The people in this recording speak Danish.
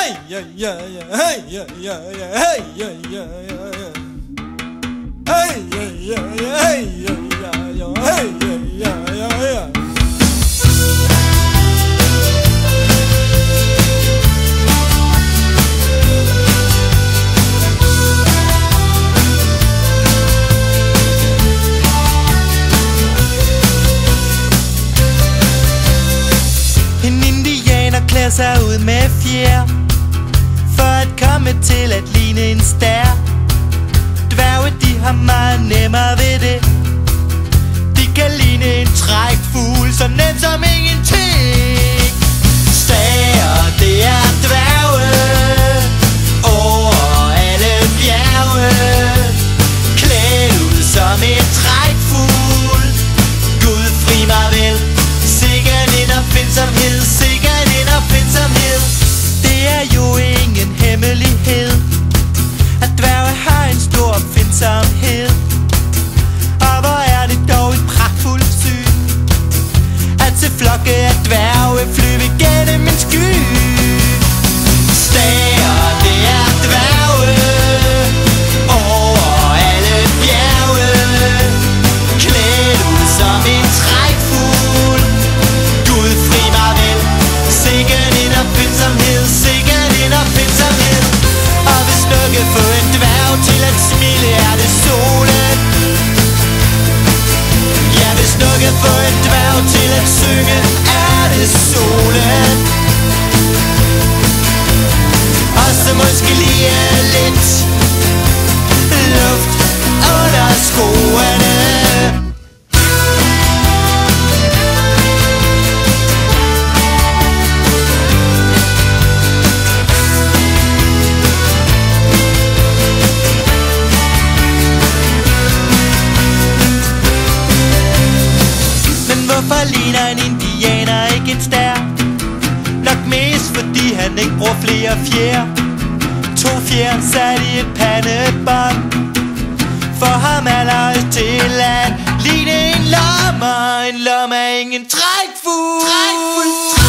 Hey, yeah, yeah, yeah. Hey, yeah, yeah, yeah. Hey, yeah, yeah, yeah. Hey, yeah, yeah, yeah. Hey, yeah, yeah, yeah. Hey, yeah, yeah, yeah. En indianer klæder sig ud med fjer for at komme til at ligne en stær. Dværge, de har meget nemmere ved det. De kan ligne en trækfugl, så nem som ingenting. Stager, det er dværge over alle bjerge, klædt ud som en trækfugl. Gud fri mig vel, sikkert en opfindsomhed, sikkert en opfindsomhed. Det er jo ingen hemmelighed, at dværge har en stor opfindsomhed. Og hvor er det dog et pragtfuldt syn at se flokke af dværge flyve gennem en sky. Stager, det er dværge over alle bjerge, klædt ud som en trækfugl. Gud fri mig vel, sikkert en opfindsomhed, sikkert en opfindsomhed. Og hvis du kan få en dværg til at smile, er det solen. Ja, hvis du kan få en dværg til at synge, er det solen. Og så måske lige lidt luft under skoene. Hvorfor ligner en indianer ikke en stær? Nok mest fordi han ikke bruger flere fjer. 2 fjer sat i et pandebånd. For ham er der til at ligne en lomme. En lomme er ingen trækfugl.